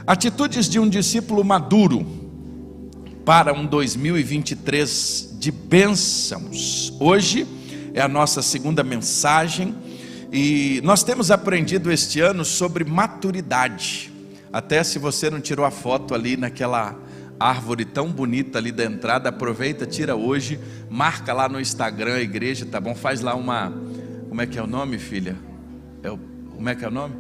Atitudes de um discípulo maduro para um 2023 de bênçãos. Hoje é a nossa segunda mensagem e nós temos aprendido este ano sobre maturidade. Até se você não tirou a foto ali naquela árvore tão bonita ali da entrada, aproveita, tira hoje, marca lá no Instagram a igreja, tá bom? Faz lá uma, como é que é o nome, filha? Como é que é o nome?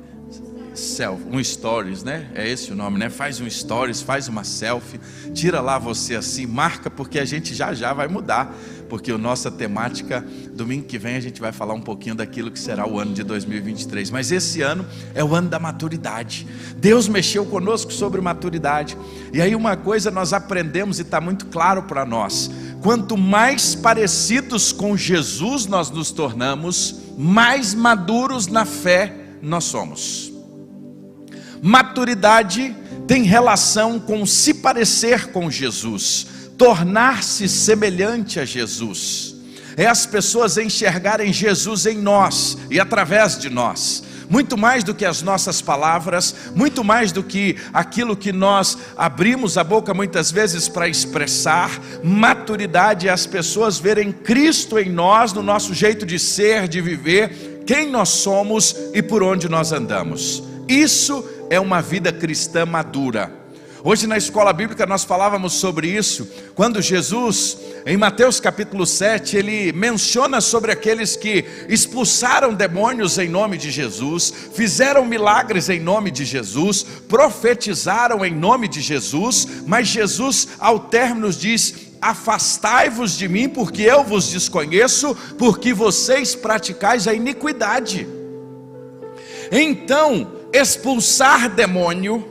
Selfie, um stories, né? É esse o nome, né? Faz um stories, faz uma selfie, tira lá você assim, marca, porque a gente já vai mudar, porque a nossa temática, domingo que vem a gente vai falar um pouquinho daquilo que será o ano de 2023, mas esse ano é o ano da maturidade. Deus mexeu conosco sobre maturidade, e aí uma coisa nós aprendemos e está muito claro para nós: quanto mais parecidos com Jesus nós nos tornamos, mais maduros na fé nós somos. Maturidade tem relação com se parecer com Jesus, tornar-se semelhante a Jesus. É as pessoas enxergarem Jesus em nós e através de nós. Muito mais do que as nossas palavras, muito mais do que aquilo que nós abrimos a boca muitas vezes para expressar. Maturidade é as pessoas verem Cristo em nós, no nosso jeito de ser, de viver, quem nós somos e por onde nós andamos. Isso é uma vida cristã madura. Hoje na escola bíblica nós falávamos sobre isso, quando Jesus, em Mateus capítulo 7, ele menciona sobre aqueles que expulsaram demônios em nome de Jesus, fizeram milagres em nome de Jesus, profetizaram em nome de Jesus, mas Jesus ao término diz: afastai-vos de mim, porque eu vos desconheço, porque vocês praticais a iniquidade. Então, expulsar demônio,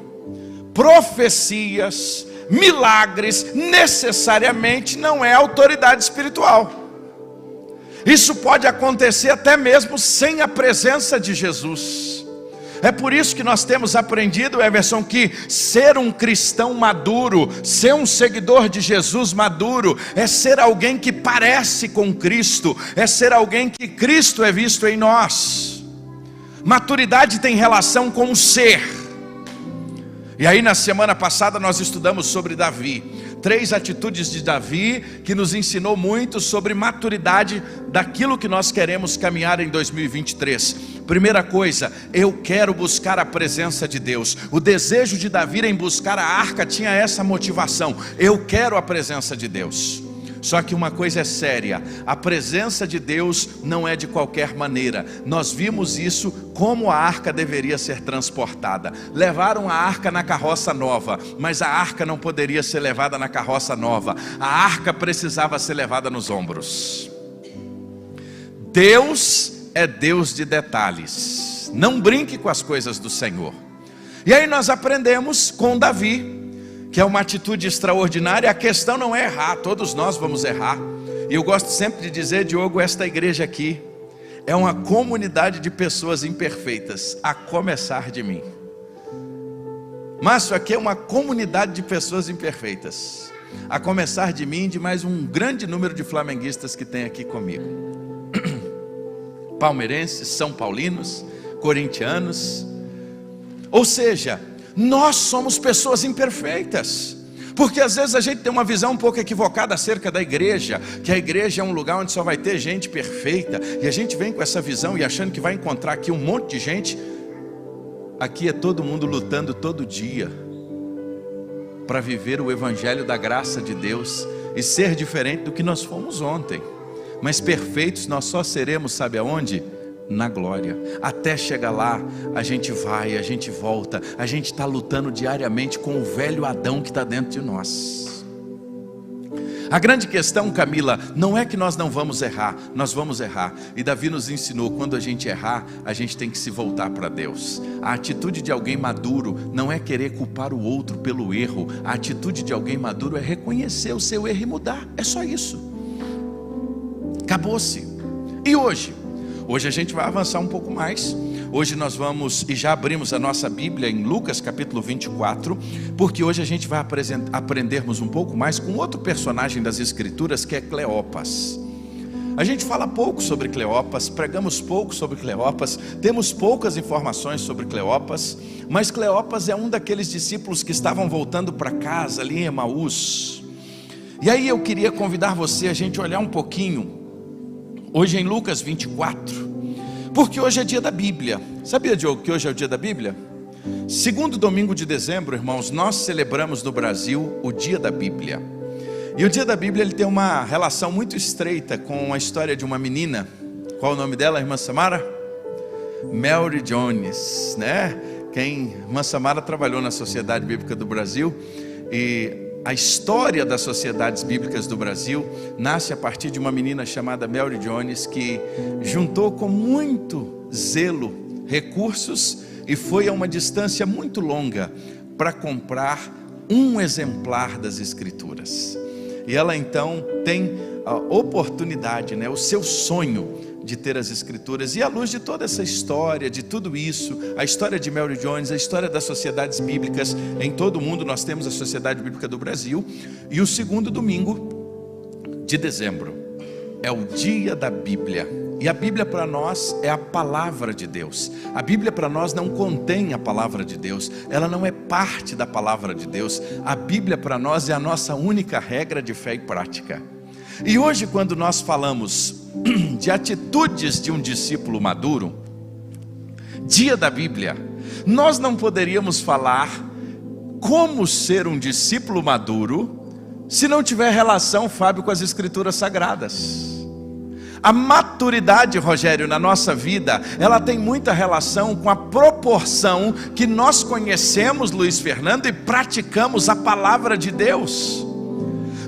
profecias, milagres, necessariamente não é autoridade espiritual. Isso pode acontecer até mesmo sem a presença de Jesus. É por isso que nós temos aprendido, Everson, que ser um cristão maduro, ser um seguidor de Jesus maduro, é ser alguém que parece com Cristo, é ser alguém que Cristo é visto em nós. Maturidade tem relação com o ser. E aí na semana passada nós estudamos sobre Davi, 3 atitudes de Davi que nos ensinou muito sobre maturidade daquilo que nós queremos caminhar em 2023. Primeira coisa, eu quero buscar a presença de Deus. O desejo de Davi em buscar a arca tinha essa motivação: eu quero a presença de Deus. Só que uma coisa é séria, a presença de Deus não é de qualquer maneira. Nós vimos isso, como a arca deveria ser transportada. Levaram a arca na carroça nova, mas a arca não poderia ser levada na carroça nova. A arca precisava ser levada nos ombros. Deus é Deus de detalhes. Não brinque com as coisas do Senhor. E aí nós aprendemos com Davi, que é uma atitude extraordinária. A questão não é errar, todos nós vamos errar. E eu gosto sempre de dizer, Diogo, esta igreja aqui é uma comunidade de pessoas imperfeitas, a começar de mim. Márcio, aqui é uma comunidade de pessoas imperfeitas, a começar de mim e de mais um grande número de flamenguistas que tem aqui comigo. Palmeirenses, são paulinos, corintianos. Ou seja, nós somos pessoas imperfeitas, porque às vezes a gente tem uma visão um pouco equivocada acerca da igreja, que a igreja é um lugar onde só vai ter gente perfeita, e a gente vem com essa visão e achando que vai encontrar aqui um monte de gente. Aqui é todo mundo lutando todo dia para viver o evangelho da graça de Deus e ser diferente do que nós fomos ontem, mas perfeitos nós só seremos, sabe aonde? Na glória. Até chegar lá, a gente vai, a gente volta, a gente está lutando diariamente com o velho Adão que está dentro de nós. A grande questão, Camila, não é que nós não vamos errar, nós vamos errar. E Davi nos ensinou, quando a gente errar, a gente tem que se voltar para Deus. A atitude de alguém maduro não é querer culpar o outro pelo erro. A atitude de alguém maduro é reconhecer o seu erro e mudar. É só isso. Acabou-se. E hoje? Hoje a gente vai avançar um pouco mais. Hoje nós vamos, e já abrimos a nossa Bíblia em Lucas capítulo 24, porque hoje a gente vai aprendermos um pouco mais com outro personagem das Escrituras, que é Cleopas. A gente fala pouco sobre Cleopas, pregamos pouco sobre Cleopas, temos poucas informações sobre Cleopas, mas Cleopas é um daqueles discípulos que estavam voltando para casa ali em Emaús. E aí eu queria convidar você a gente olhar um pouquinho, hoje em Lucas 24, porque hoje é dia da Bíblia. Sabia, Diogo, que hoje é o dia da Bíblia? Segundo domingo de dezembro, irmãos, nós celebramos no Brasil o dia da Bíblia. E o dia da Bíblia ele tem uma relação muito estreita com a história de uma menina. Qual o nome dela, irmã Samara? Mary Jones, né? Irmã Samara trabalhou na Sociedade Bíblica do Brasil, e a história das sociedades bíblicas do Brasil nasce a partir de uma menina chamada Mary Jones, que juntou com muito zelo recursos e foi a uma distância muito longa para comprar um exemplar das Escrituras. E ela então tem a oportunidade, o seu sonho de ter as Escrituras. E à luz de toda essa história, de tudo isso, a história de Mary Jones, a história das sociedades bíblicas em todo o mundo, nós temos a Sociedade Bíblica do Brasil. E o segundo domingo de dezembro é o dia da Bíblia. E a Bíblia para nós é a palavra de Deus. A Bíblia para nós não contém a palavra de Deus, ela não é parte da palavra de Deus. A Bíblia para nós é a nossa única regra de fé e prática. E hoje, quando nós falamos de atitudes de um discípulo maduro, dia da Bíblia, nós não poderíamos falar como ser um discípulo maduro se não tiver relação, Fábio, com as Escrituras Sagradas. A maturidade, Rogério, na nossa vida, ela tem muita relação com a proporção que nós conhecemos, Luiz Fernando, e praticamos a palavra de Deus.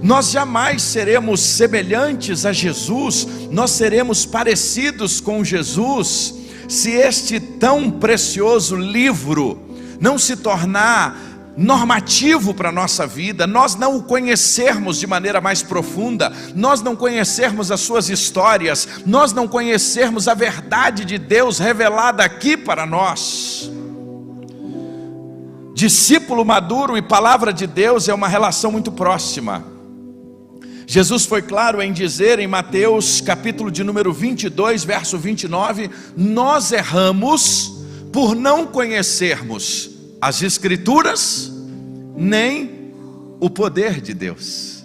Nós jamais seremos semelhantes a Jesus, nós seremos parecidos com Jesus, se este tão precioso livro não se tornar normativo para a nossa vida, nós não o conhecermos de maneira mais profunda, nós não conhecermos as suas histórias, nós não conhecermos a verdade de Deus revelada aqui para nós. Discípulo maduro e palavra de Deus é uma relação muito próxima. Jesus foi claro em dizer em Mateus capítulo de número 22, verso 29, nós erramos por não conhecermos as Escrituras, nem o poder de Deus.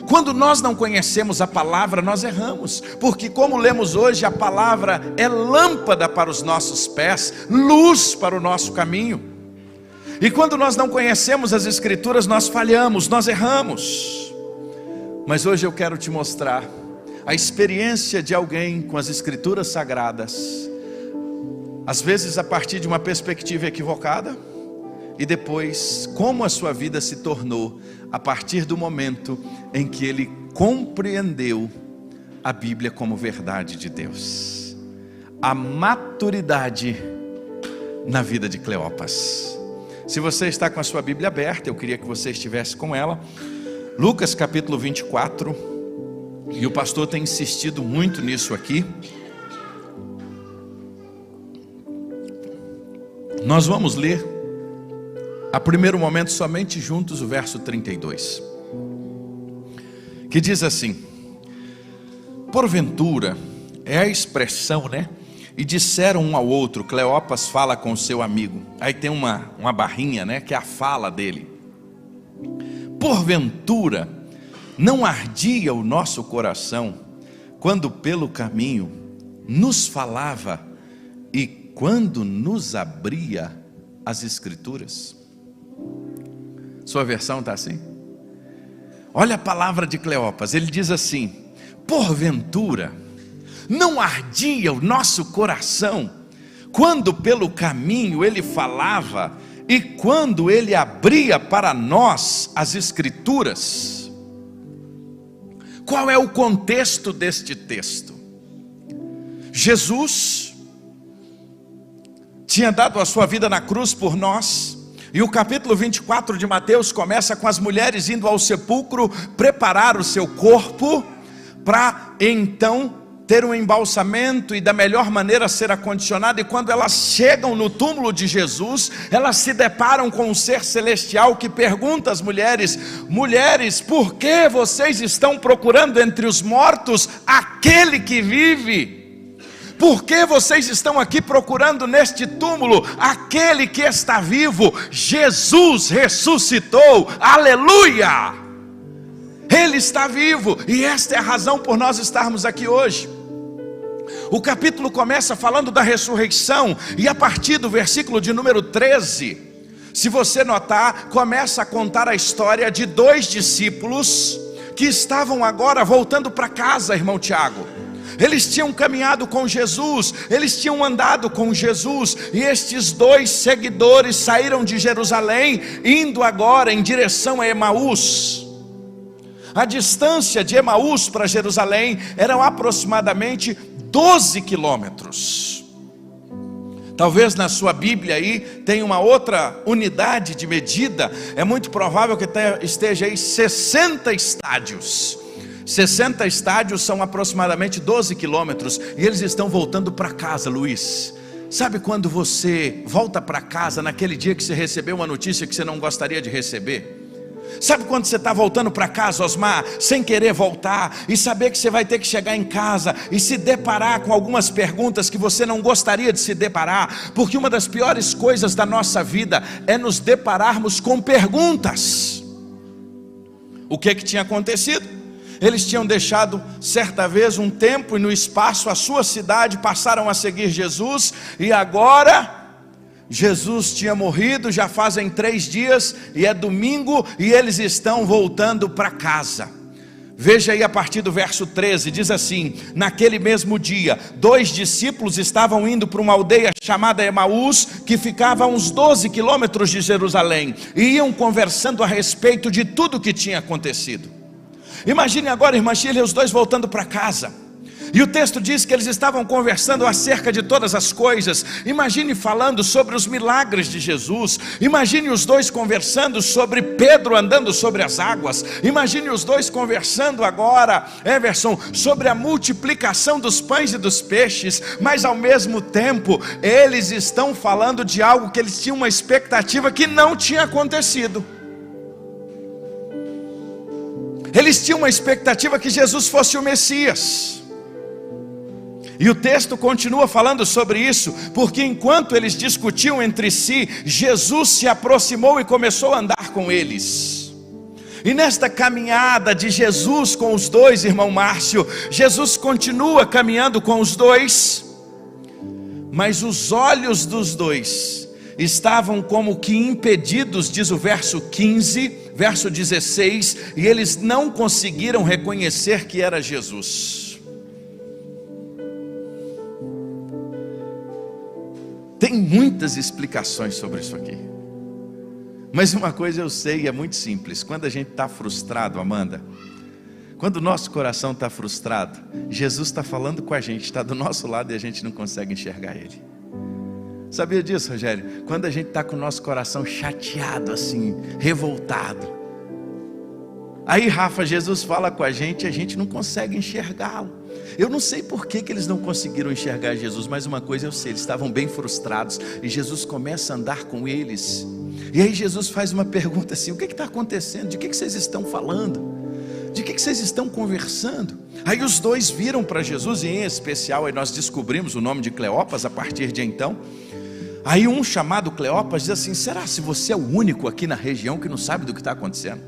Quando nós não conhecemos a palavra, nós erramos, porque como lemos hoje, a palavra é lâmpada para os nossos pés, luz para o nosso caminho. E quando nós não conhecemos as Escrituras, nós falhamos, nós erramos. Mas hoje eu quero te mostrar a experiência de alguém com as Escrituras Sagradas, às vezes a partir de uma perspectiva equivocada, e depois como a sua vida se tornou a partir do momento em que ele compreendeu a Bíblia como verdade de Deus. A maturidade na vida de Cleopas. Se você está com a sua Bíblia aberta, eu queria que você estivesse com ela. Lucas capítulo 24, e o pastor tem insistido muito nisso aqui. Nós vamos ler, a primeiro momento, somente juntos o verso 32, que diz assim: porventura, é a expressão, e disseram um ao outro, Cleopas fala com o seu amigo, aí tem uma barrinha, que é a fala dele. Porventura, não ardia o nosso coração, quando pelo caminho nos falava, e quando nos abria as Escrituras? Sua versão está assim? Olha a palavra de Cleopas, ele diz assim: porventura, não ardia o nosso coração, quando pelo caminho ele falava, e quando ele abria para nós as Escrituras? Qual é o contexto deste texto? Jesus tinha dado a sua vida na cruz por nós, e o capítulo 24 de Mateus começa com as mulheres indo ao sepulcro preparar o seu corpo, para então ter um embalsamento e da melhor maneira ser acondicionado, e quando elas chegam no túmulo de Jesus, elas se deparam com um ser celestial que pergunta às mulheres: mulheres, por que vocês estão procurando entre os mortos aquele que vive? Por que vocês estão aqui procurando neste túmulo aquele que está vivo? Jesus ressuscitou, aleluia! Ele está vivo, e esta é a razão por nós estarmos aqui hoje. O capítulo começa falando da ressurreição, e a partir do versículo de número 13, se você notar, começa a contar a história de dois discípulos que estavam agora voltando para casa, irmão Tiago. Eles tinham caminhado com Jesus, eles tinham andado com Jesus, e estes dois seguidores saíram de Jerusalém, indo agora em direção a Emaús. A distância de Emaús para Jerusalém eram aproximadamente 12 quilômetros. Talvez na sua Bíblia aí tenha uma outra unidade de medida. É muito provável que esteja aí 60 estádios. 60 estádios são aproximadamente 12 quilômetros. E eles estão voltando para casa, Luiz. Sabe quando você volta para casa naquele dia que você recebeu uma notícia que você não gostaria de receber? Sabe quando você está voltando para casa, Osmar, sem querer voltar, e saber que você vai ter que chegar em casa e se deparar com algumas perguntas que você não gostaria de se deparar? Porque uma das piores coisas da nossa vida é nos depararmos com perguntas. O que tinha acontecido? Eles tinham deixado certa vez um tempo e no espaço a sua cidade, passaram a seguir Jesus, e agora Jesus tinha morrido, já fazem 3 dias, e é domingo, e eles estão voltando para casa. Veja aí a partir do verso 13, diz assim: naquele mesmo dia, 2 discípulos estavam indo para uma aldeia chamada Emaús, que ficava a uns 12 quilômetros de Jerusalém, e iam conversando a respeito de tudo o que tinha acontecido. Imagine agora, irmã Shirley, os dois voltando para casa. E o texto diz que eles estavam conversando acerca de todas as coisas. Imagine falando sobre os milagres de Jesus. Imagine os dois conversando sobre Pedro andando sobre as águas. Imagine os dois conversando agora, Everson, sobre a multiplicação dos pães e dos peixes. Mas ao mesmo tempo, eles estão falando de algo que eles tinham uma expectativa que não tinha acontecido. Eles tinham uma expectativa que Jesus fosse o Messias. E o texto continua falando sobre isso, porque enquanto eles discutiam entre si, Jesus se aproximou e começou a andar com eles. E nesta caminhada de Jesus com os dois, irmão Márcio, Jesus continua caminhando com os dois, mas os olhos dos dois estavam como que impedidos, diz o verso 15, verso 16, e eles não conseguiram reconhecer que era Jesus. Tem muitas explicações sobre isso aqui, mas uma coisa eu sei, é muito simples. Quando a gente está frustrado, Amanda, quando o nosso coração está frustrado, Jesus está falando com a gente, está do nosso lado e a gente não consegue enxergar Ele. Sabia disso, Rogério? Quando a gente está com o nosso coração chateado assim, revoltado, aí, Rafa, Jesus fala com a gente não consegue enxergá-lo. Eu não sei por que eles não conseguiram enxergar Jesus, mas uma coisa eu sei, eles estavam bem frustrados, e Jesus começa a andar com eles, e aí Jesus faz uma pergunta assim: o que está acontecendo? De que vocês estão falando? De que vocês estão conversando? Aí os dois viram para Jesus, e em especial aí nós descobrimos o nome de Cleopas a partir de então. Aí um chamado Cleopas diz assim: será se você é o único aqui na região que não sabe do que está acontecendo?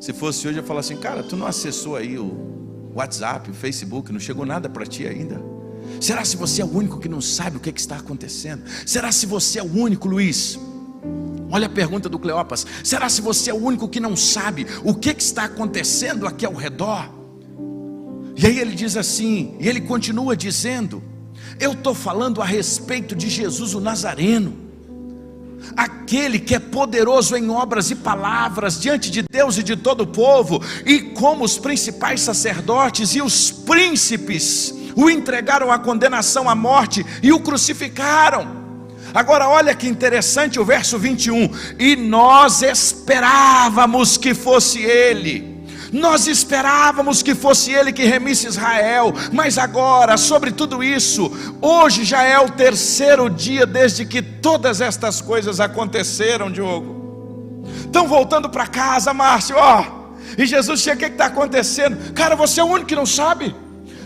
Se fosse hoje eu ia falar assim: cara, tu não acessou aí o WhatsApp, o Facebook, não chegou nada para ti ainda? Será se você é o único que não sabe o que está acontecendo? Será se você é o único, Luiz? Olha a pergunta do Cleopas: será se você é o único que não sabe o que está acontecendo aqui ao redor? E aí ele diz assim, e ele continua dizendo: eu estou falando a respeito de Jesus o Nazareno, aquele que é poderoso em obras e palavras diante de Deus e de todo o povo, e como os principais sacerdotes e os príncipes o entregaram à condenação à morte e o crucificaram. Agora olha que interessante o verso 21, e nós esperávamos que fosse ele, Nós esperávamos que fosse Ele que remisse Israel, mas agora, sobre tudo isso, hoje já é o terceiro dia desde que todas estas coisas aconteceram, Diogo. Estão voltando para casa, Márcio, e Jesus chega, o que está acontecendo? Cara, você é o único que não sabe.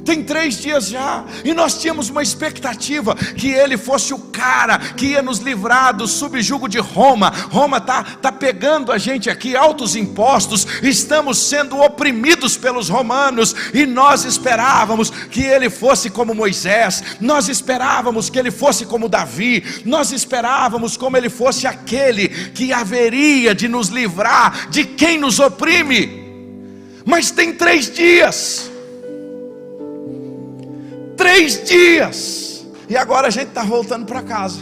Tem 3 dias já, e nós tínhamos uma expectativa que Ele fosse o cara que ia nos livrar do subjugo de Roma. Roma tá pegando a gente aqui, altos impostos, estamos sendo oprimidos pelos romanos, e nós esperávamos que Ele fosse como Moisés, nós esperávamos que Ele fosse como Davi, nós esperávamos como Ele fosse aquele que haveria de nos livrar de quem nos oprime. Mas tem 3 dias, 3 dias, e agora a gente está voltando para casa,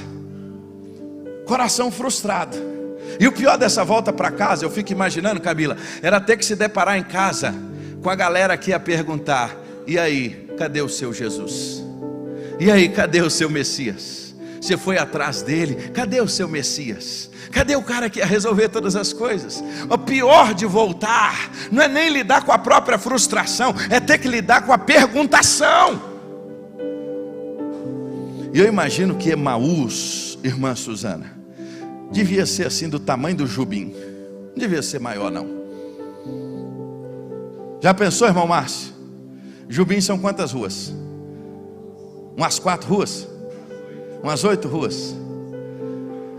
coração frustrado. E o pior dessa volta para casa, eu fico imaginando, Camila, era ter que se deparar em casa com a galera que ia perguntar: e aí, cadê o seu Jesus? E aí, cadê o seu Messias? Você foi atrás dele, cadê o seu Messias? Cadê o cara que ia resolver todas as coisas? O pior de voltar não é nem lidar com a própria frustração, é ter que lidar com a perguntação. E eu imagino que Emaús, irmã Suzana, devia ser assim do tamanho do Jubim, não devia ser maior não. Já pensou, irmão Márcio? Jubim são quantas ruas? Umas 4 ruas? Umas 8 ruas?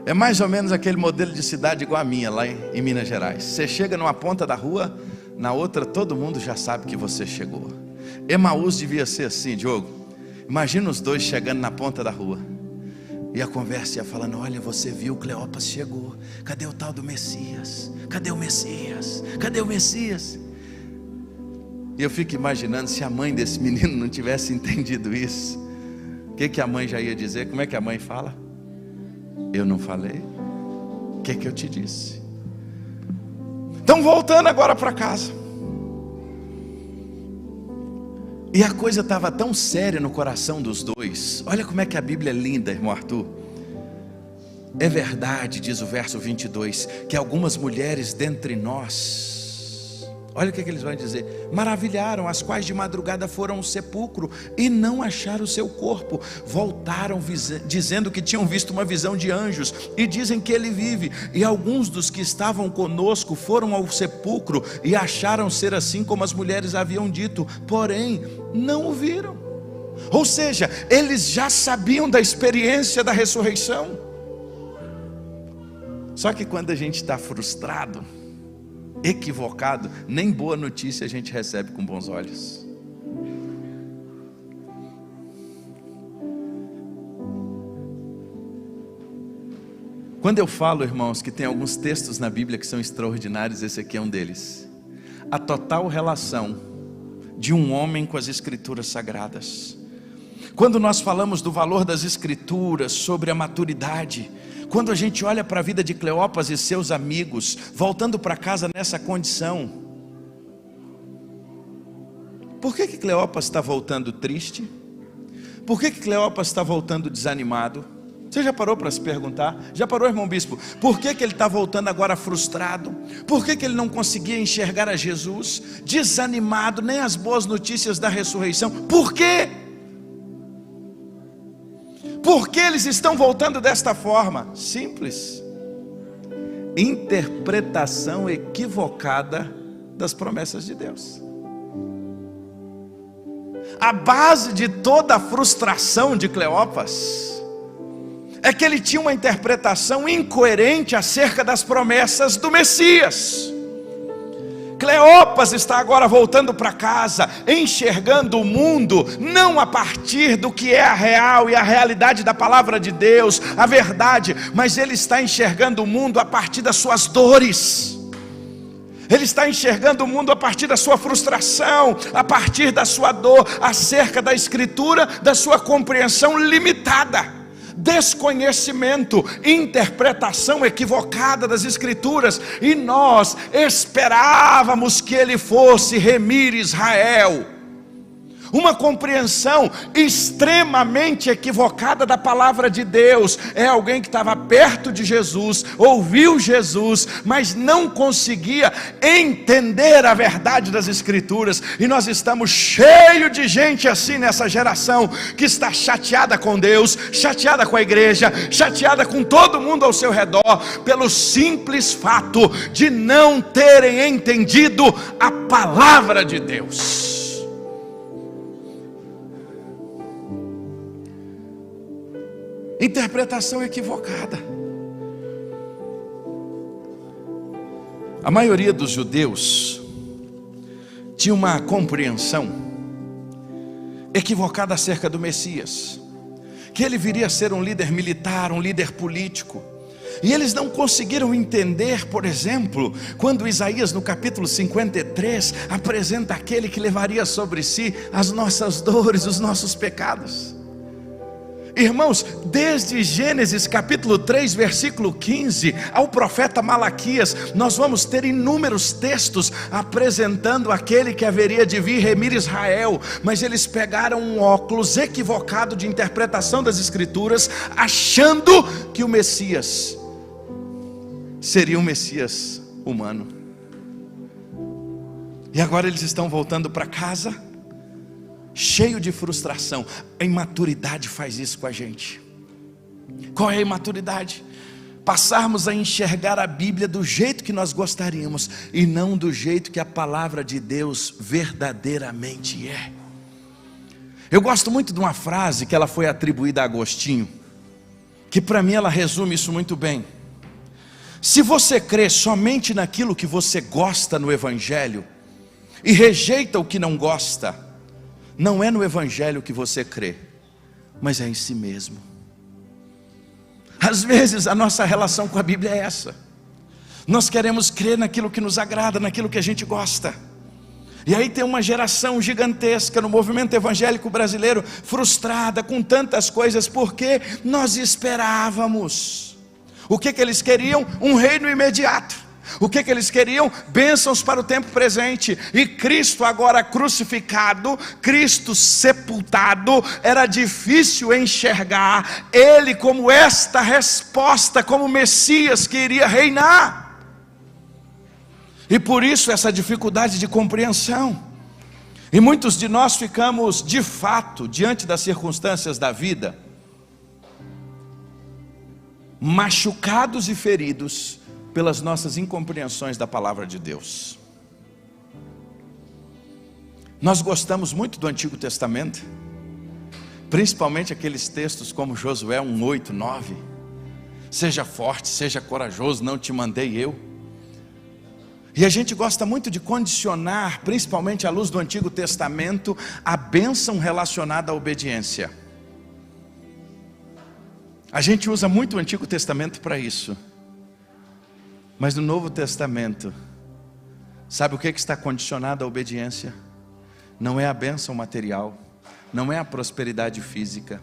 É mais ou menos aquele modelo de cidade igual a minha, lá em Minas Gerais. Você chega numa ponta da rua, na outra todo mundo já sabe que você chegou. Emaús devia ser assim, Diogo. Imagina os dois chegando na ponta da rua, e a conversa ia falando: olha, você viu, Cleopas chegou, cadê o tal do Messias? Cadê o Messias? Cadê o Messias? E eu fico imaginando, se a mãe desse menino não tivesse entendido isso, o que a mãe já ia dizer? Como é que a mãe fala? Eu não falei? O que eu te disse? Então voltando agora para casa, e a coisa estava tão séria no coração dos dois. Olha como é que a Bíblia é linda, irmão Arthur. É verdade, diz o verso 22, que algumas mulheres dentre nós, olha o que eles vão dizer: maravilharam, as quais de madrugada foram ao sepulcro e não acharam o seu corpo. Voltaram dizendo que tinham visto uma visão de anjos, e dizem que ele vive. E alguns dos que estavam conosco foram ao sepulcro e acharam ser assim como as mulheres haviam dito, porém não o viram. Ou seja, eles já sabiam da experiência da ressurreição. Só que quando a gente está frustrado, equivocado, nem boa notícia a gente recebe com bons olhos. Quando eu falo, irmãos, que tem alguns textos na Bíblia que são extraordinários, esse aqui é um deles. A total relação de um homem com as Escrituras Sagradas. Quando nós falamos do valor das Escrituras, sobre a maturidade, quando a gente olha para a vida de Cleopas e seus amigos, voltando para casa nessa condição, por que Cleopas está voltando triste? Por que Cleopas está voltando desanimado? Você já parou para se perguntar? Já parou, irmão bispo? Por que ele está voltando agora frustrado? Por que ele não conseguia enxergar a Jesus? Desanimado, nem as boas notícias da ressurreição. Por quê? Por que eles estão voltando desta forma? Simples: interpretação equivocada das promessas de Deus. A base de toda a frustração de Cleopas é que ele tinha uma interpretação incoerente acerca das promessas do Messias. Cleopas está agora voltando para casa, enxergando o mundo não a partir do que é a real e a realidade da palavra de Deus, a verdade, mas ele está enxergando o mundo a partir das suas dores. Ele está enxergando o mundo a partir da sua frustração, a partir da sua dor, acerca da Escritura, da sua compreensão limitada. Desconhecimento, interpretação equivocada das Escrituras, e nós esperávamos que ele fosse remir Israel. Uma compreensão extremamente equivocada da palavra de Deus. É alguém que estava perto de Jesus, ouviu Jesus, mas não conseguia entender a verdade das Escrituras. E nós estamos cheios de gente assim nessa geração, que está chateada com Deus, chateada com a igreja, chateada com todo mundo ao seu redor, pelo simples fato de não terem entendido a palavra de Deus. Interpretação equivocada. A maioria dos judeus tinha uma compreensão equivocada acerca do Messias, que ele viria a ser um líder militar, um líder político. E eles não conseguiram entender, por exemplo, quando Isaías no capítulo 53 apresenta aquele que levaria sobre si as nossas dores, os nossos pecados. Irmãos, desde Gênesis capítulo 3 versículo 15 ao profeta Malaquias, nós vamos ter inúmeros textos apresentando aquele que haveria de vir remir Israel. Mas eles pegaram um óculos equivocado de interpretação das Escrituras, achando que o Messias seria um Messias humano. E agora eles estão voltando para casa, cheio de frustração. A imaturidade faz isso com a gente. Qual é a imaturidade? Passarmos a enxergar a Bíblia do jeito que nós gostaríamos, e não do jeito que a palavra de Deus verdadeiramente é. Eu gosto muito de uma frase que ela foi atribuída a Agostinho, que para mim ela resume isso muito bem. Se você crê somente naquilo que você gosta no Evangelho, e rejeita o que não gosta, não é no Evangelho que você crê, mas é em si mesmo. Às vezes a nossa relação com a Bíblia é essa. Nós queremos crer naquilo que nos agrada, naquilo que a gente gosta. E aí tem uma geração gigantesca no movimento evangélico brasileiro, frustrada com tantas coisas, porque nós esperávamos. O que eles queriam? Um reino imediato. O que eles queriam? Bênçãos para o tempo presente. E Cristo agora crucificado, Cristo sepultado, era difícil enxergar Ele como esta resposta, como Messias que iria reinar. E por isso essa dificuldade de compreensão. E muitos de nós ficamos de fato, diante das circunstâncias da vida, machucados e feridos pelas nossas incompreensões da palavra de Deus. Nós gostamos muito do Antigo Testamento, principalmente aqueles textos como Josué 1:8, 9. Seja forte, seja corajoso, não te mandei eu. E a gente gosta muito de condicionar, principalmente à luz do Antigo Testamento, a bênção relacionada à obediência. A gente usa muito o Antigo Testamento para isso. Mas no Novo Testamento, sabe o que está condicionado à obediência? Não é a bênção material, não é a prosperidade física,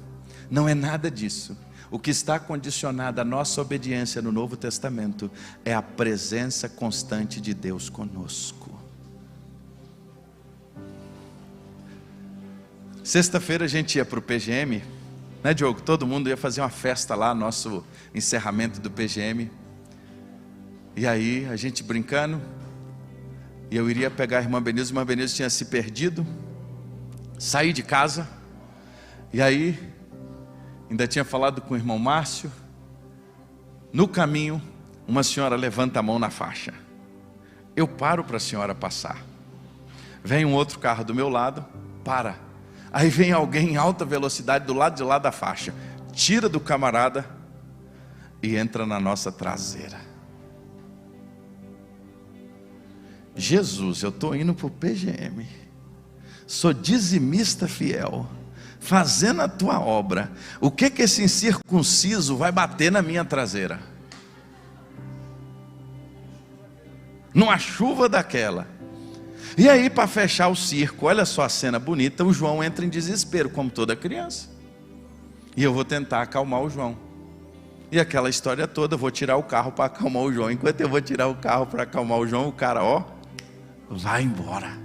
não é nada disso. O que está condicionado à nossa obediência no Novo Testamento é a presença constante de Deus conosco. Sexta-feira a gente ia para o PGM, né, Diogo? Todo mundo ia fazer uma festa lá, nosso encerramento do PGM. E aí a gente brincando, e eu iria pegar a irmã Benilde tinha se perdido, saí de casa, e aí ainda tinha falado com o irmão Márcio. No caminho, uma senhora levanta a mão na faixa. Eu paro para a senhora passar. Vem um outro carro do meu lado, para. Aí vem alguém em alta velocidade do lado de lá da faixa, tira do camarada e entra na nossa traseira. Jesus, eu estou indo para o PGM, sou dizimista fiel, fazendo a tua obra. O que esse incircunciso vai bater na minha traseira? Numa chuva daquela. E aí, para fechar o circo, olha só a cena bonita, o João entra em desespero, como toda criança. E eu vou tentar acalmar o João. E aquela história toda, eu vou tirar o carro para acalmar o João. Enquanto eu vou tirar o carro para acalmar o João, o cara, vai embora.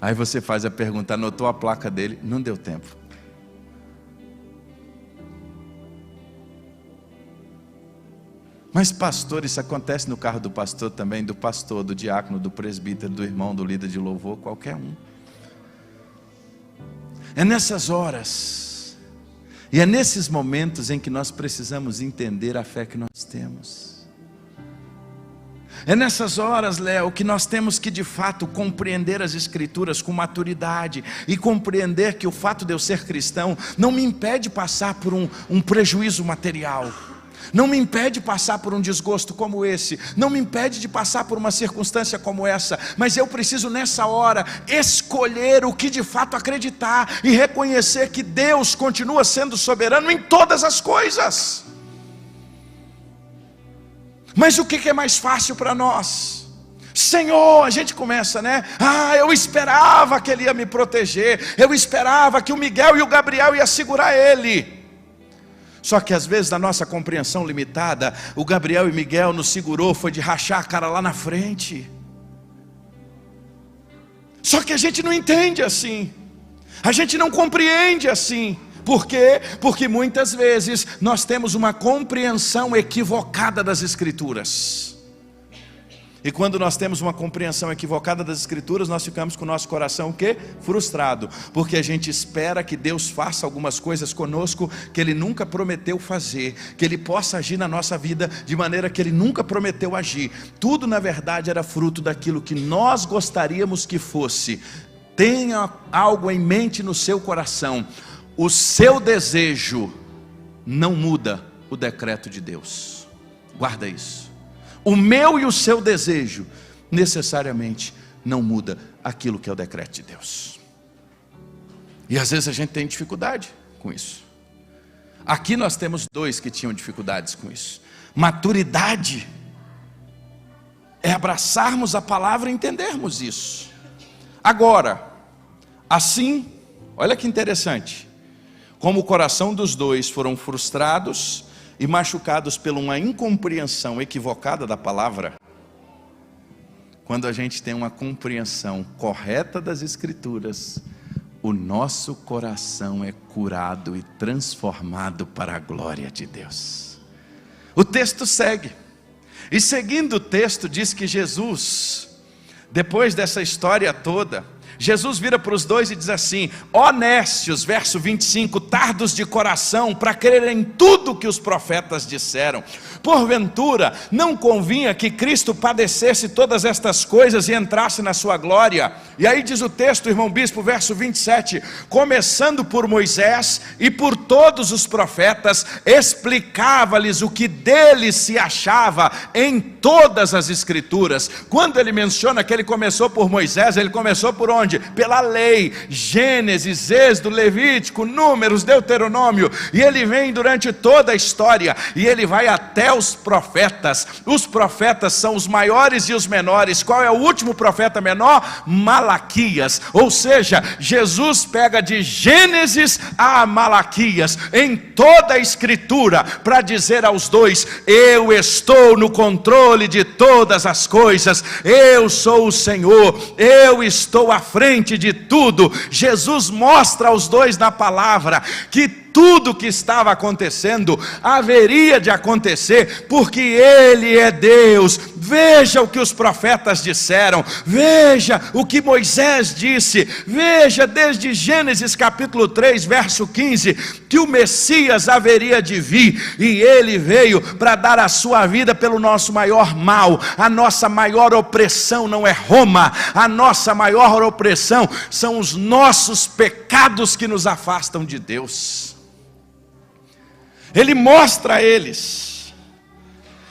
Aí você faz a pergunta: anotou a placa dele? Não deu tempo. Mas pastor, isso acontece no carro do pastor também, do pastor, do diácono, do presbítero, do irmão, do líder de louvor, qualquer um. É nessas horas, e é nesses momentos em que nós precisamos entender a fé que nós temos. É nessas horas, Léo, que nós temos que de fato compreender as Escrituras com maturidade e compreender que o fato de eu ser cristão não me impede de passar por um prejuízo material, não me impede de passar por um desgosto como esse, não me impede de passar por uma circunstância como essa, mas eu preciso nessa hora escolher o que de fato acreditar e reconhecer que Deus continua sendo soberano em todas as coisas. Mas o que é mais fácil para nós? Senhor, a gente começa, né? Eu esperava que Ele ia me proteger, eu esperava que o Miguel e o Gabriel iam segurar Ele. Só que às vezes na nossa compreensão limitada, o Gabriel e o Miguel nos segurou, foi de rachar a cara lá na frente. Só que a gente não entende assim, a gente não compreende assim. Por quê? Porque muitas vezes nós temos uma compreensão equivocada das Escrituras. E quando nós temos uma compreensão equivocada das Escrituras, nós ficamos com o nosso coração o quê? Frustrado. Porque a gente espera que Deus faça algumas coisas conosco que Ele nunca prometeu fazer, que Ele possa agir na nossa vida de maneira que Ele nunca prometeu agir. Tudo na verdade era fruto daquilo que nós gostaríamos que fosse. Tenha algo em mente no seu coração. O seu desejo não muda o decreto de Deus. Guarda isso. O meu e o seu desejo necessariamente não muda aquilo que é o decreto de Deus. E às vezes a gente tem dificuldade com isso. Aqui nós temos dois que tinham dificuldades com isso. Maturidade é abraçarmos a palavra e entendermos isso. Agora, assim, olha que interessante. Como o coração dos dois foram frustrados e machucados por uma incompreensão equivocada da palavra, quando a gente tem uma compreensão correta das Escrituras, o nosso coração é curado e transformado para a glória de Deus. O texto segue, e seguindo o texto diz que Jesus, depois dessa história toda, Jesus vira para os dois e diz assim: ó nécios, verso 25, tardos de coração para crer em tudo que os profetas disseram. Porventura não convinha que Cristo padecesse todas estas coisas e entrasse na sua glória? E aí diz o texto, irmão bispo, verso 27, começando por Moisés e por todos os profetas, explicava-lhes o que deles se achava em todas as Escrituras. Quando ele menciona que ele começou por Moisés, ele começou por onde? Pela lei, Gênesis, Êxodo, Levítico, Números, Deuteronômio, e ele vem durante toda a história, e ele vai até os profetas. Os profetas são os maiores e os menores. Qual é o último profeta menor? Malaquias. Ou seja, Jesus pega de Gênesis a Malaquias, em toda a Escritura, para dizer aos dois: eu estou no controle de todas as coisas, eu sou o Senhor, eu estou à frente de tudo. Jesus mostra aos dois na palavra que tudo que estava acontecendo haveria de acontecer, porque Ele é Deus. Veja o que os profetas disseram, veja o que Moisés disse, veja desde Gênesis capítulo 3 verso 15, que o Messias haveria de vir, e Ele veio para dar a sua vida pelo nosso maior mal. A nossa maior opressão não é Roma, a nossa maior opressão são os nossos pecados que nos afastam de Deus. Ele mostra a eles,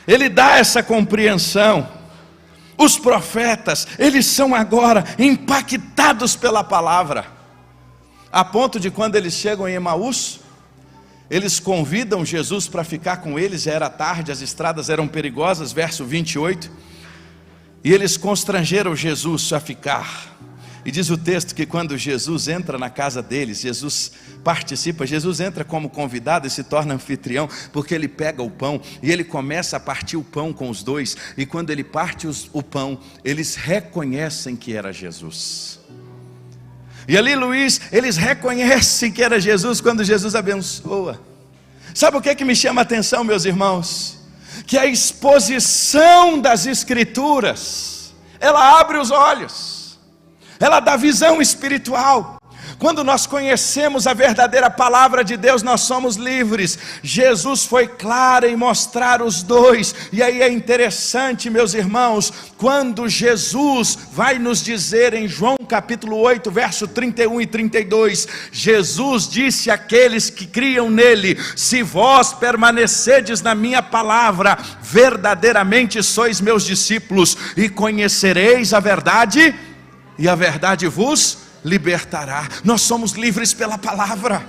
ele dá essa compreensão. Os profetas, eles são agora impactados pela palavra, a ponto de quando eles chegam em Emaús, eles convidam Jesus para ficar com eles. Já era tarde, as estradas eram perigosas, verso 28, e eles constrangeram Jesus a ficar. E diz o texto que quando Jesus entra na casa deles, Jesus participa, Jesus entra como convidado e se torna anfitrião, porque ele pega o pão e ele começa a partir o pão com os dois, e quando ele parte o pão, eles reconhecem que era Jesus. E ali, Luiz, eles reconhecem que era Jesus quando Jesus abençoa. Sabe o que me chama a atenção, meus irmãos? Que a exposição das Escrituras, ela abre os olhos, ela dá visão espiritual. Quando nós conhecemos a verdadeira palavra de Deus, nós somos livres. Jesus foi claro em mostrar os dois. E aí é interessante, meus irmãos, quando Jesus vai nos dizer em João capítulo 8, verso 31 e 32, Jesus disse àqueles que criam nele: se vós permanecerdes na minha palavra, verdadeiramente sois meus discípulos, e conhecereis a verdade, e a verdade vos libertará. Nós somos livres pela palavra.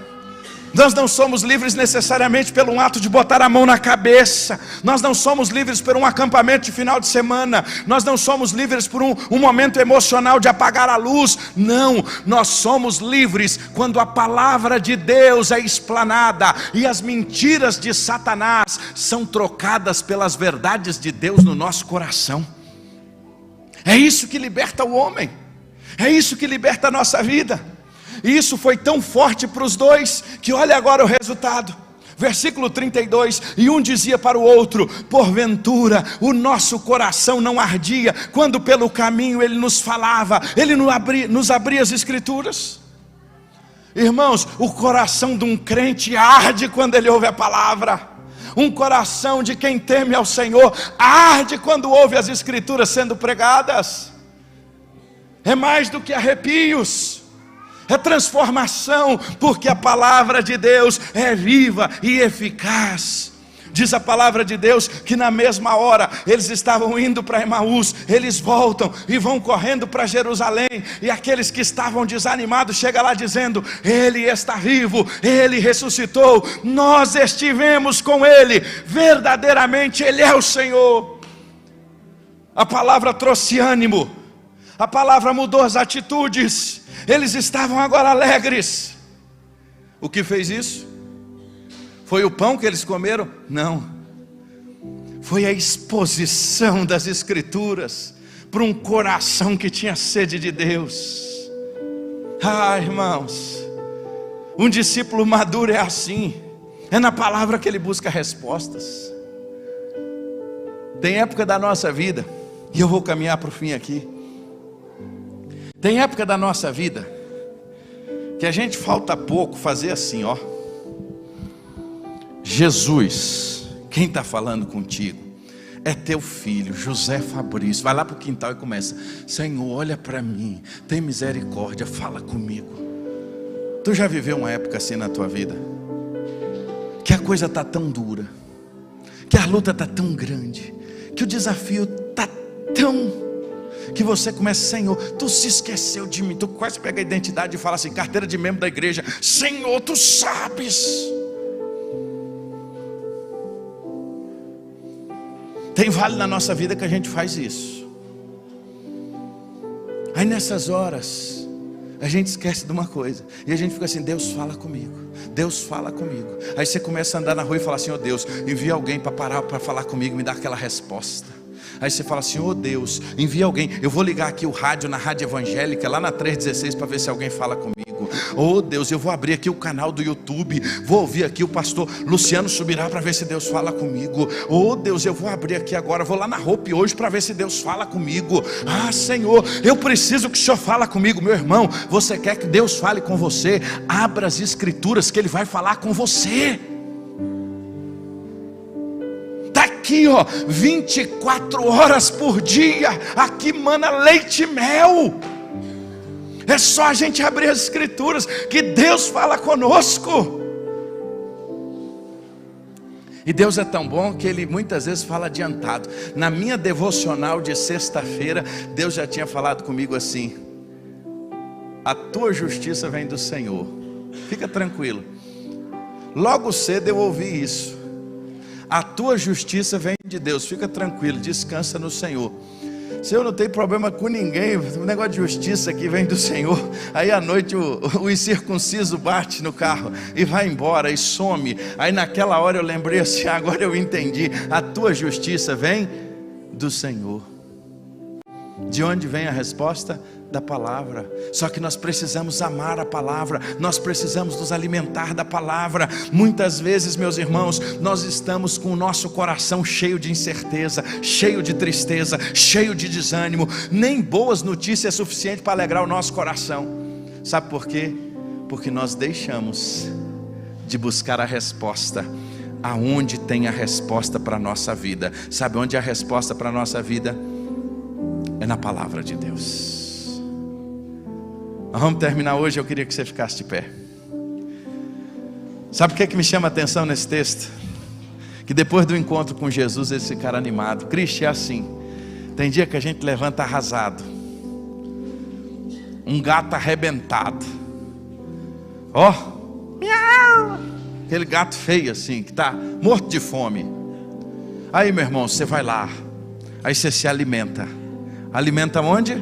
Nós não somos livres necessariamente pelo um ato de botar a mão na cabeça. Nós não somos livres por um acampamento de final de semana. Nós não somos livres por um momento emocional de apagar a luz. Não, nós somos livres quando a palavra de Deus é explanada e as mentiras de Satanás são trocadas pelas verdades de Deus no nosso coração. É isso que liberta o homem. É isso que liberta a nossa vida. E isso foi tão forte para os dois, que olha agora o resultado. Versículo 32, e um dizia para o outro: porventura o nosso coração não ardia, quando pelo caminho ele nos falava, ele nos abria as Escrituras. Irmãos, o coração de um crente arde quando ele ouve a palavra. Um coração de quem teme ao Senhor arde quando ouve as Escrituras sendo pregadas. É mais do que arrepios, é transformação, porque a palavra de Deus é viva e eficaz. Diz a palavra de Deus que na mesma hora eles estavam indo para Emaús, eles voltam e vão correndo para Jerusalém, e aqueles que estavam desanimados chegam lá dizendo: ele está vivo, ele ressuscitou, nós estivemos com ele, verdadeiramente ele é o Senhor. A palavra trouxe ânimo, a palavra mudou as atitudes. Eles estavam agora alegres. O que fez isso? Foi o pão que eles comeram? Não. Foi a exposição das Escrituras para um coração que tinha sede de Deus. Ah, irmãos, um discípulo maduro é assim. É na palavra que ele busca respostas. Tem época da nossa vida, e eu vou caminhar para o fim aqui. Tem época da nossa vida que a gente falta pouco fazer assim, ó: Jesus, quem está falando contigo é teu filho, José Fabrício. Vai lá para o quintal e começa: Senhor, olha para mim, tem misericórdia, fala comigo. Tu já viveu uma época assim na tua vida? Que a coisa está tão dura, que a luta está tão grande, que o desafio está tão... que você começa: Senhor, tu se esqueceu de mim. Tu quase pega a identidade e fala assim, carteira de membro da igreja: Senhor, tu sabes. Tem vale na nossa vida que a gente faz isso. Aí nessas horas a gente esquece de uma coisa, e a gente fica assim: Deus fala comigo, Deus fala comigo. Aí você começa a andar na rua e fala assim: oh Deus, envia alguém para parar para falar comigo, me dá aquela resposta. Aí você fala assim: oh Deus, envia alguém. Eu vou ligar aqui o rádio, na rádio evangélica, lá na 316, para ver se alguém fala comigo. Oh Deus, eu vou abrir aqui o canal do YouTube, vou ouvir aqui o pastor Luciano Subirá para ver se Deus fala comigo. Oh Deus, eu vou abrir aqui agora, vou lá na Hope hoje para ver se Deus fala comigo. Ah Senhor, eu preciso que o Senhor fale comigo. Meu irmão, você quer que Deus fale com você? Abra as Escrituras que Ele vai falar com você. Aqui ó, 24 horas por dia, aqui mana leite e mel. É só a gente abrir as Escrituras que Deus fala conosco. E Deus é tão bom que Ele muitas vezes fala adiantado. Na minha devocional de sexta-feira, Deus já tinha falado comigo assim: a tua justiça vem do Senhor, fica tranquilo. Logo cedo eu ouvi isso: a tua justiça vem de Deus, fica tranquilo, descansa no Senhor. Se eu não tenho problema com ninguém, o negócio de justiça aqui vem do Senhor. Aí à noite o incircunciso bate no carro e vai embora e some. Aí naquela hora eu lembrei assim: agora eu entendi, a tua justiça vem do Senhor. De onde vem a resposta? da palavra. Só que nós precisamos amar a palavra, nós precisamos nos alimentar da palavra. Muitas vezes, meus irmãos, nós estamos com o nosso coração cheio de incerteza, cheio de tristeza, cheio de desânimo. Nem boas notícias é suficiente para alegrar o nosso coração. Sabe por quê? Porque nós deixamos de buscar a resposta aonde tem a resposta para a nossa vida. Sabe onde é a resposta para a nossa vida? É na palavra de Deus. Nós vamos terminar hoje, eu queria que você ficasse de pé. Sabe o que me chama a atenção nesse texto? Que depois do encontro com Jesus, eles ficaram animados. Cristo é assim, tem dia que a gente levanta arrasado, um gato arrebentado, miau, aquele gato feio assim, que está morto de fome. Aí, meu irmão, você vai lá, aí você se alimenta. Alimenta onde?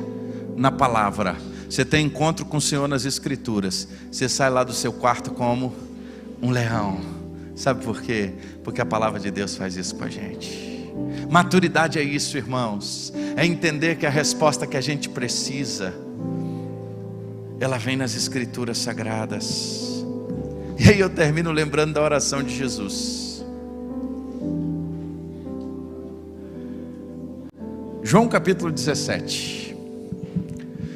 Na palavra. Você tem encontro com o Senhor nas Escrituras. Você sai lá do seu quarto como um leão. Sabe por quê? Porque a palavra de Deus faz isso com a gente. Maturidade é isso, irmãos. É entender que a resposta que a gente precisa, ela vem nas Escrituras Sagradas. E aí eu termino lembrando da oração de Jesus. João capítulo 17.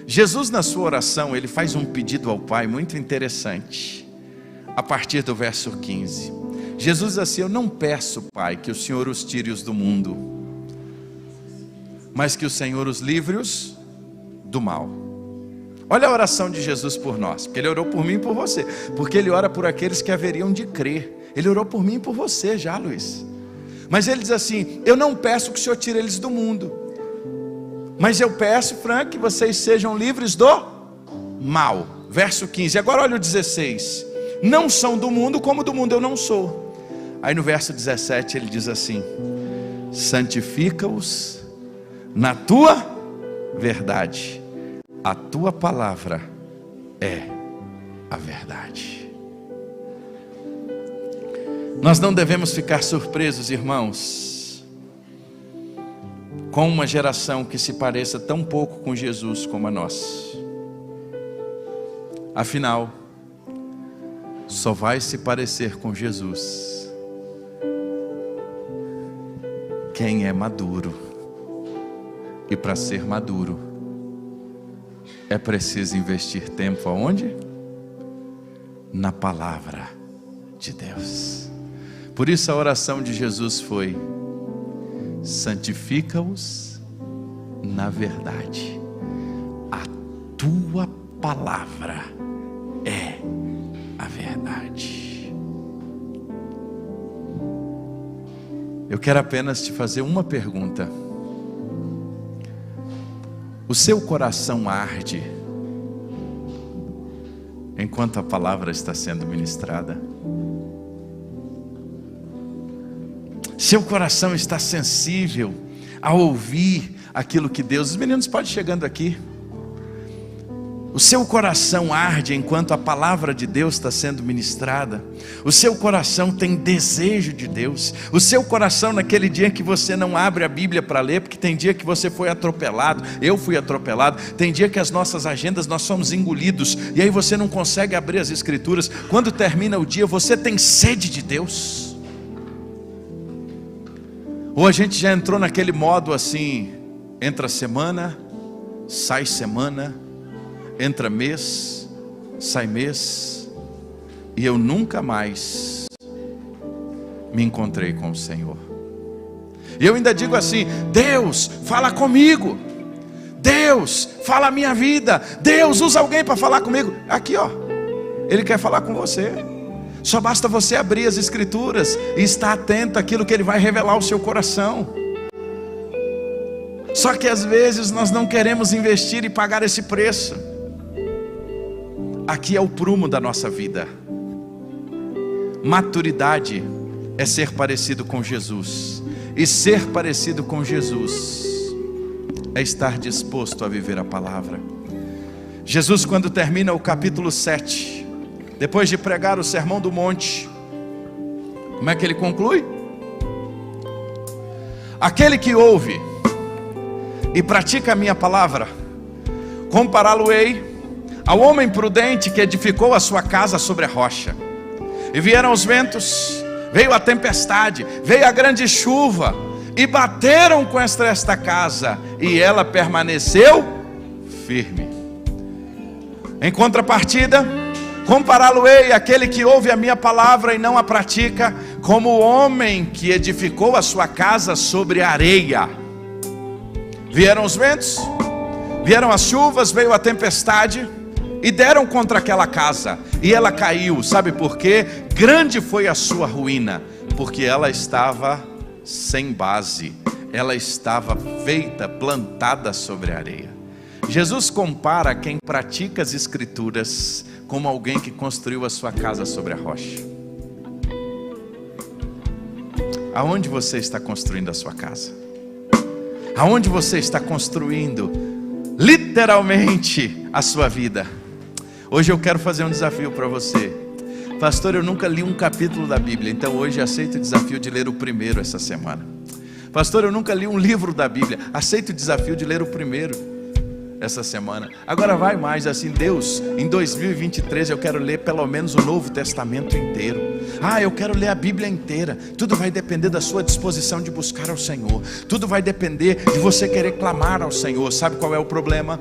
Jesus, na sua oração, ele faz um pedido ao Pai muito interessante. A partir do verso 15. Jesus diz assim: eu não peço, Pai, que o Senhor os tire-os do mundo, mas que o Senhor os livre-os do mal. Olha a oração de Jesus por nós, porque Ele orou por mim e por você, porque Ele ora por aqueles que haveriam de crer. Ele orou por mim e por você já, Luiz. Mas Ele diz assim: eu não peço que o Senhor tire eles do mundo, mas eu peço, Frank, que vocês sejam livres do mal. Verso 15, agora olha o 16: não são do mundo, como do mundo eu não sou. Aí no verso 17 ele diz assim: santifica-os na tua verdade, a tua palavra é a verdade. Nós não devemos ficar surpresos, irmãos, com uma geração que se pareça tão pouco com Jesus como a nossa. Afinal, só vai se parecer com Jesus quem é maduro. E para ser maduro, é preciso investir tempo aonde? Na palavra de Deus. Por isso a oração de Jesus foi: santifica-os na verdade, a tua palavra é a verdade. Eu quero apenas te fazer uma pergunta. O seu coração arde enquanto a palavra está sendo ministrada? Seu coração está sensível a ouvir aquilo que Deus... Os meninos podem ir chegando aqui. O seu coração arde enquanto a palavra de Deus está sendo ministrada? O seu coração tem desejo de Deus? O seu coração, naquele dia que você não abre a Bíblia para ler, porque tem dia que você foi atropelado, eu fui atropelado, tem dia que as nossas agendas nós somos engolidos, e aí você não consegue abrir as Escrituras. Quando termina o dia, você tem sede de Deus? Ou a gente já entrou naquele modo assim: entra semana, sai semana, entra mês, sai mês, e eu nunca mais me encontrei com o Senhor. E eu ainda digo assim: Deus, fala comigo. Deus, fala a minha vida. Deus, usa alguém para falar comigo. Aqui ó, Ele quer falar com você. Só basta você abrir as Escrituras e estar atento àquilo que Ele vai revelar ao seu coração. Só que às vezes nós não queremos investir e pagar esse preço. Aqui é o prumo da nossa vida. Maturidade é ser parecido com Jesus. E ser parecido com Jesus é estar disposto a viver a palavra. Jesus, quando termina o capítulo 7, depois de pregar o Sermão do Monte, como é que ele conclui? Aquele que ouve e pratica a minha palavra, compará-lo-ei ao homem prudente que edificou a sua casa sobre a rocha. E vieram os ventos, veio a tempestade, veio a grande chuva, e bateram contra esta casa, e ela permaneceu firme. Em contrapartida, compará-lo-ei àquele que ouve a minha palavra e não a pratica, como o homem que edificou a sua casa sobre a areia. Vieram os ventos, vieram as chuvas, veio a tempestade, e deram contra aquela casa, e ela caiu. Sabe por quê? Grande foi a sua ruína, porque ela estava sem base, ela estava feita, plantada sobre a areia. Jesus compara quem pratica as escrituras como alguém que construiu a sua casa sobre a rocha. Aonde você está construindo a sua casa? Aonde você está construindo literalmente a sua vida? Hoje eu quero fazer um desafio para você. Pastor, eu nunca li um capítulo da Bíblia, então hoje aceito o desafio de ler o primeiro essa semana. Pastor, eu nunca li um livro da Bíblia, aceito o desafio de ler o primeiro essa semana. Agora vai mais assim, Deus, em 2023 eu quero ler pelo menos o Novo Testamento inteiro. Eu quero ler a Bíblia inteira. Tudo vai depender da sua disposição de buscar ao Senhor. Tudo vai depender de você querer clamar ao Senhor. Sabe qual é o problema?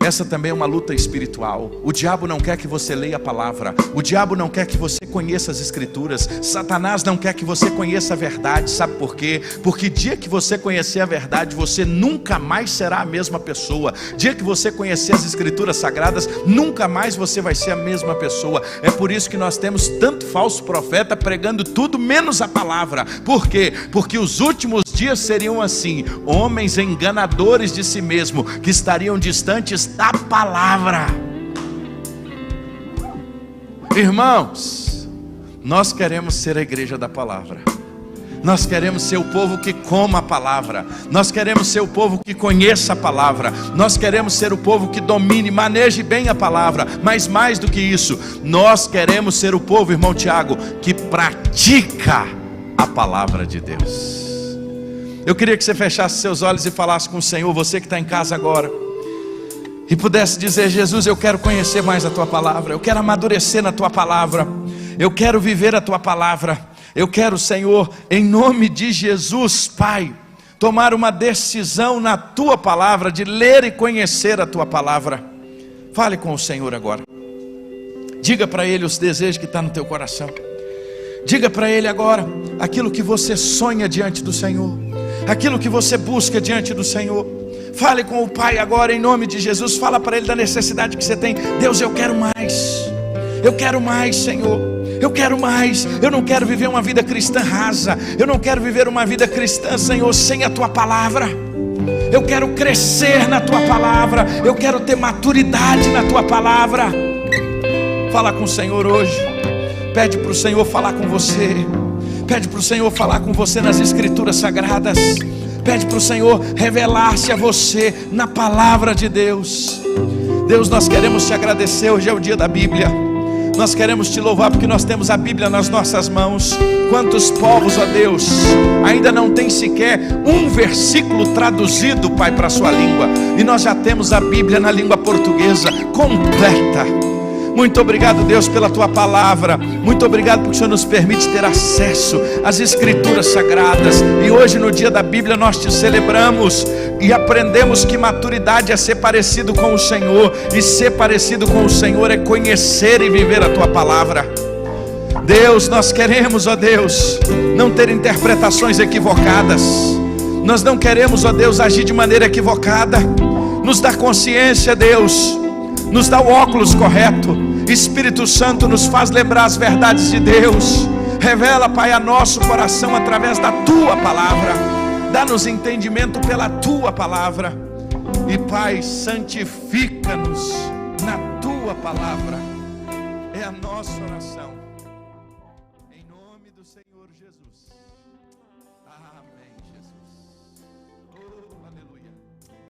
Essa também é uma luta espiritual. O diabo não quer que você leia a palavra. O diabo não quer que você conheça as escrituras. Satanás não quer que você conheça a verdade. Sabe por quê? Porque dia que você conhecer a verdade, você nunca mais será a mesma pessoa. Dia que você conhecer as escrituras sagradas, nunca mais você vai ser a mesma pessoa. É por isso que nós temos tanto falso profeta pregando tudo menos a palavra. Por quê? Porque os últimos dias seriam assim: homens enganadores de si mesmo, que estariam distantes da palavra. Irmãos, nós queremos ser a igreja da palavra. Nós queremos ser o povo que coma a palavra. Nós queremos ser o povo que conheça a palavra. Nós queremos ser o povo que domine, maneje bem a palavra. Mas mais do que isso, nós queremos ser o povo, irmão Tiago, que pratica a palavra de Deus. Eu queria que você fechasse seus olhos e falasse com o Senhor, você que está em casa agora, e pudesse dizer: Jesus, eu quero conhecer mais a Tua palavra, eu quero amadurecer na Tua palavra, eu quero viver a Tua palavra, eu quero, Senhor, em nome de Jesus, Pai, tomar uma decisão na Tua palavra, de ler e conhecer a Tua palavra. Fale com o Senhor agora, diga para Ele os desejos que estão no teu coração, diga para Ele agora aquilo que você sonha diante do Senhor, aquilo que você busca diante do Senhor. Fale com o Pai agora em nome de Jesus. Fala para Ele da necessidade que você tem. Deus, eu quero mais, Senhor, eu quero mais. Eu não quero viver uma vida cristã rasa, eu não quero viver uma vida cristã, Senhor, sem a Tua palavra. Eu quero crescer na Tua palavra, eu quero ter maturidade na Tua palavra. Fala com o Senhor hoje, pede para o Senhor falar com você, pede para o Senhor falar com você nas escrituras sagradas, pede para o Senhor revelar-se a você na palavra de Deus. Deus, nós queremos te agradecer, hoje é o dia da Bíblia. Nós queremos te louvar porque nós temos a Bíblia nas nossas mãos. Quantos povos, ó Deus, ainda não tem sequer um versículo traduzido, Pai, para a sua língua, e nós já temos a Bíblia na língua portuguesa completa. Muito obrigado, Deus, pela Tua palavra. Muito obrigado porque o Senhor nos permite ter acesso às escrituras sagradas. E hoje, no dia da Bíblia, nós te celebramos e aprendemos que maturidade é ser parecido com o Senhor. E ser parecido com o Senhor é conhecer e viver a Tua palavra. Deus, nós queremos, ó Deus, não ter interpretações equivocadas. Nós não queremos, ó Deus, agir de maneira equivocada. Nos dá consciência, Deus, nos dá o óculos correto. Espírito Santo nos faz lembrar as verdades de Deus. Revela, Pai, a nosso coração através da Tua palavra. Dá-nos entendimento pela Tua palavra. E, Pai, santifica-nos na Tua palavra. É a nossa oração.